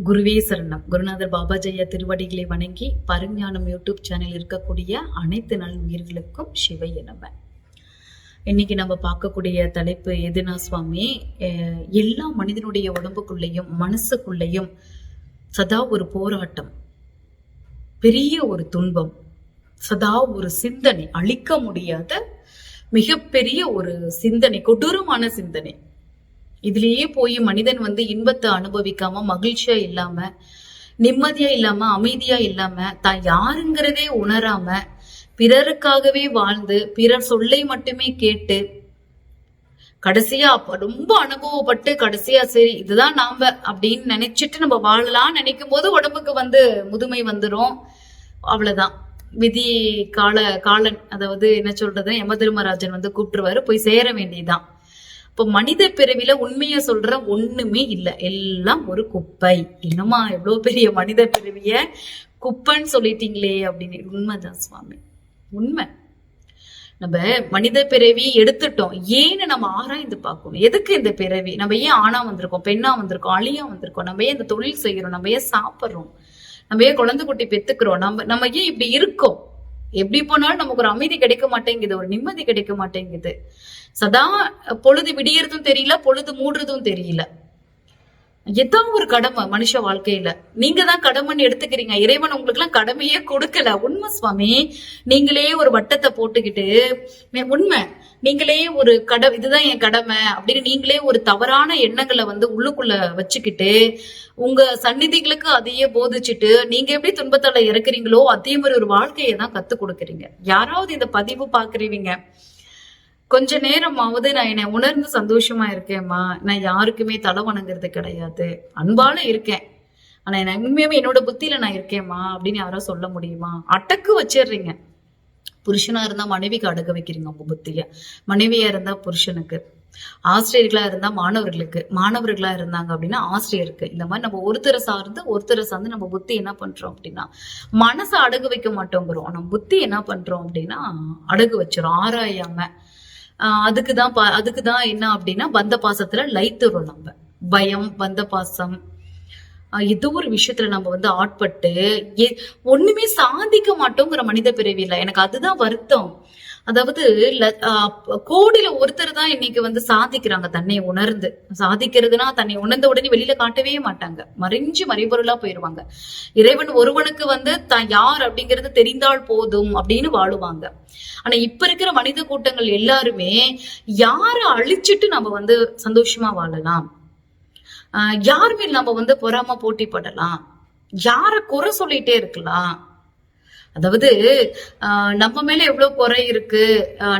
குருவே சரணம். குருநாதர் பாபாஜையா திருவடிகளை வணங்கி பரஞானம் யூடியூப் சேனல் இருக்கக்கூடிய அனைத்து நல் உயிர்களுக்கும் சிவைய நம. இன்னைக்கு நம்ம பார்க்கக்கூடிய தலைப்பு எதுனா சுவாமி, எல்லா மனிதனுடைய உடம்புக்குள்ளேயும் மனசுக்குள்ளேயும் சதா ஒரு போராட்டம், பெரிய ஒரு துன்பம், சதா ஒரு சிந்தனை, அழிக்க முடியாத மிகப்பெரிய ஒரு சிந்தனை, கொடூரமான சிந்தனை. இதுலயே போய் மனிதன் இன்பத்தை அனுபவிக்காம, மகிழ்ச்சியா இல்லாம, நிம்மதியா இல்லாம, அமைதியா இல்லாம, தான் யாருங்கிறதே உணராம, பிறருக்காகவே வாழ்ந்து பிறர் சொல்லை மட்டுமே கேட்டு கடைசியா ரொம்ப அனுபவப்பட்டு கடைசியா சரி இதுதான் நாம அப்படின்னு நினைச்சிட்டு நம்ம வாழலாம் நினைக்கும் போது உடம்புக்கு முதுமை வந்துரும். அவ்வளவுதான் விதி காலன், அதாவது என்ன சொல்றது, யம தர்மராஜன் கூப்பிட்டுருவாரு, போய் சேர வேண்டியதுதான். இப்ப மனித பிறவில உண்மைய சொல்ற ஒண்ணுமே இல்ல, எல்லாம் ஒரு குப்பை. இன்னுமா எவ்வளவு பெரிய மனித பிறவிய குப்பைன்னு சொல்லிட்டீங்களே அப்படின்னு. உண்மைதான் சுவாமி, உண்மை. நம்ம மனித பிறவி எடுத்துட்டோம், ஏன்னு நம்ம ஆராய்ந்து பார்க்கணும். எதுக்கு இந்த பிறவி? நம்ம ஏன் ஆணா வந்திருக்கோம், பெண்ணா வந்திருக்கோம், அழியா வந்திருக்கோம், நம்ம ஏன் இந்த தொழில் செய்யறோம், நம்ம ஏன் சாப்பிடுறோம், நம்ம ஏன் குழந்தை குட்டி பெத்துக்கிறோம், நம்ம ஏன் இப்படி இருக்கோம்? எப்படி போனாலும் நமக்கு ஒரு அமைதி கிடைக்க மாட்டேங்குது, ஒரு நிம்மதி கிடைக்க மாட்டேங்குது. சதா பொழுது விடியறதும் தெரியல, பொழுது மூடுறதும் தெரியல. ஏதாவது ஒரு கடமை மனுஷ வாழ்க்கையில நீங்க தான் கடமைன்னு எடுத்துக்கிறீங்க. இறைவன் உங்களுக்கு எல்லாம் கடமையே கொடுக்கல. உண்மை சுவாமி, நீங்களே ஒரு வட்டத்தை போட்டுக்கிட்டு, உண்மை, நீங்களே ஒரு இதுதான் என் கடமை அப்படின்னு நீங்களே ஒரு தவறான எண்ணங்களை உள்ளுக்குள்ள வச்சுக்கிட்டு உங்க சந்நிதிகளுக்கு அதையே போதிச்சுட்டு நீங்க எப்படி துன்பத்தால இறக்குறீங்களோ அதே மாதிரி ஒரு வாழ்க்கையை தான் கத்து கொடுக்குறீங்க. யாராவது இந்த பதிவு பாக்குறீங்க, கொஞ்ச நேரமாவது நான் என்னை உணர்ந்து சந்தோஷமா இருக்கேம்மா, நான் யாருக்குமே தலை வணங்குறது கிடையாது, அன்பால இருக்கேன், ஆனா உண்மையாவே என்னோட புத்தியில நான் இருக்கேம்மா அப்படின்னு யாரோ சொல்ல முடியுமா? அடக்கு வச்சிடுறீங்க. புருஷனா இருந்தா மனைவிக்கு அடக்க வைக்கிறீங்க உங்க புத்திய, மனைவியா இருந்தா புருஷனுக்கு, ஆசிரியர்களா இருந்தா மாணவர்களுக்கு, மாணவர்களா இருந்தாங்க அப்படின்னா ஆசிரியருக்கு. இந்த மாதிரி நம்ம ஒருத்தரை சார்ந்து நம்ம புத்தி என்ன பண்றோம் அப்படின்னா மனசை அடகு வைக்க மாட்டோங்கிறோம். நம்ம புத்தி என்ன பண்றோம் அப்படின்னா அடகு வச்சிரும், ஆராயாம. அதுக்குதான் என்ன அப்படின்னா பந்த பாசத்துல லைத்துறோம். நம்ம பயம், பந்த பாசம், ஏதோ ஒரு விஷயத்துல நம்ம ஆட்பட்டு ஒண்ணுமே சாதிக்க மாட்டோங்கிற மனித பிறவியில. எனக்கு அதுதான் வருத்தம். அதாவது கோடியில ஒருத்தர் தான் இன்னைக்கு சாதிக்கிறாங்க, தன்னை உணர்ந்து. சாதிக்கிறதுனா தன்னை உணர்ந்த உடனே வெளியில காட்டவே மாட்டாங்க, மறைஞ்சு மறைபொருளா போயிருவாங்க. இறைவன் ஒருவனுக்கு தான் யார் அப்படிங்கிறது தெரிந்தால் போதும் அப்படின்னு வாழுவாங்க. ஆனா இப்ப இருக்கிற மனித கூட்டங்கள் எல்லாருமே யார அழிச்சிட்டு நம்ம சந்தோஷமா வாழலாம், யாருமே நம்ம பொறாம போட்டி படலாம், யார குறை சொல்லிட்டே இருக்கலாம். அதாவது நம்ம மேல எவ்வளவு குறை இருக்கு,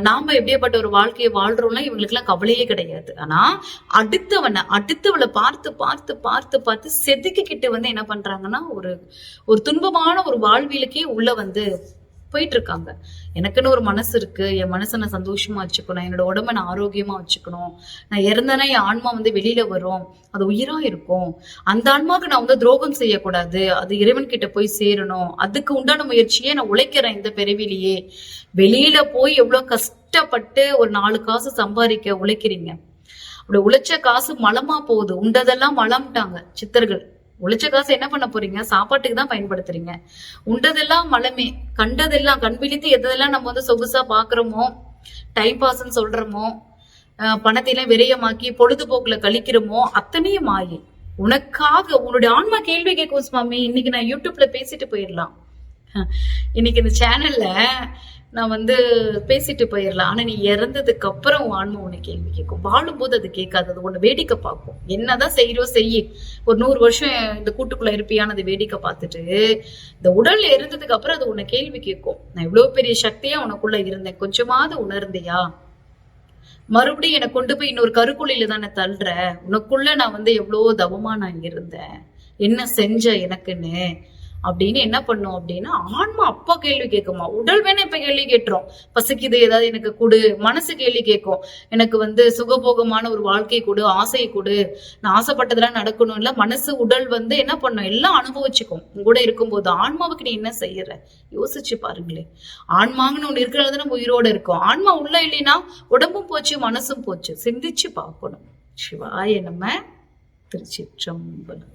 நாம எப்படியாப்பட்ட ஒரு வாழ்க்கையை வாழ்றோம்னா இவங்களுக்கு எல்லாம் கவலையே கிடையாது. ஆனா அடுத்தவளை பார்த்து பார்த்து பார்த்து பார்த்து செதுக்கிக்கிட்டு என்ன பண்றாங்கன்னா ஒரு துன்பமான ஒரு வாழ்வியலுக்கே உள்ள போயிட்டு இருக்காங்க. எனக்குன்னு ஒரு மனசு இருக்கு, என் மனசை நான் சந்தோஷமா வச்சுக்கணும், என்னோட உடம்பை நான் ஆரோக்கியமா வச்சுக்கணும், நான் இறந்தேன்னா என் ஆன்மா வெளியில வரும், அது உயிரா இருக்கும், அந்த ஆன்மாவுக்கு நான் துரோகம் செய்யக்கூடாது, அது இறைவன் கிட்ட போய் சேரணும், அதுக்கு உண்டான முயற்சியே நான் உழைக்கிறேன். இந்த பிறவிலேயே வெளியில போய் எவ்வளவு கஷ்டப்பட்டு ஒரு 4 காசு சம்பாதிக்க உழைக்கிறீங்க. அப்படி உழைச்ச காசு மலமா போகுது, உண்டதெல்லாம் மலம்ட்டாங்க சித்தர்கள். உழைச்ச காசு என்ன பண்ண போறீங்க? சாப்பாட்டுக்கு தான் பயன்படுத்துறீங்க. உண்டதெல்லாம் மலமே, கண்டதெல்லாம் கண் விழித்து எதெல்லாம் நம்ம சொகுசா பாக்குறோமோ, டைம் பாஸ்ன்னு சொல்றோமோ, பணத்தையெல்லாம் விரயமாக்கி பொழுதுபோக்குல கழிக்கிறோமோ, அத்தனையும் மாயை. உனக்காக உன்னுடைய ஆன்மா கேள்வி கேட்கும் சுவாமி. இன்னைக்கு நான் யூடியூப்ல பேசிட்டு போயிடலாம், இன்னைக்கு இந்த சேனல்ல நான் பேசிட்டு போயிடலாம். ஆனா நீ இறந்ததுக்கு அப்புறம் உன் ஆன்மா உன்னை கேள்வி கேட்கும். வாழும்போது அது கேட்காது, அது உன்னை வேடிக்கை பார்க்கும். என்னதான் செய்யி ஒரு 100 வருஷம் இந்த கூட்டுக்குள்ள இருப்பியானது வேடிக்கை பார்த்துட்டு இந்த உடல் இருந்ததுக்கு அப்புறம் அது உன்னை கேள்வி கேட்கும். நான் இவ்வளவு பெரிய சக்தியா உனக்குள்ள இருந்தேன், கொஞ்சமாவது உணர்ந்தியா? மறுபடியும் என்னை கொண்டு போய் இன்னொரு கருக்குழியில தானே தள்ளுற, உனக்குள்ள நான் எவ்வளவு தவமா நான் இருந்தேன், என்ன செஞ்ச எனக்குன்னு அப்படின்னு என்ன பண்ணும் அப்படின்னா ஆன்மா அப்பா கேள்வி கேட்குமா. உடல் வேணா இப்ப கேள்வி கேட்டுரும், பசிக்குது ஏதாவது எனக்கு கொடு, மனசு கேள்வி கேட்கும், எனக்கு சுகபோகமான ஒரு வாழ்க்கை கொடு, ஆசையை கொடு, நான் ஆசைப்பட்டதெல்லாம் நடக்கணும் இல்ல. மனசு உடல் என்ன பண்ணும், எல்லாம் அனுபவிச்சுக்கும். உங்கூட இருக்கும்போது ஆன்மாவுக்கு நீ என்ன செய்யற யோசிச்சு பாருங்களேன். ஆன்மாங்கன்னு ஒண்ணு இருக்கிறது நம்ம உயிரோட இருக்கும், ஆன்மா உள்ள இல்லைன்னா உடம்பும் போச்சு மனசும் போச்சு. சிந்திச்சு பார்க்கணும். சிவாய நம்ம. திருச்சிற்றம்பலம்.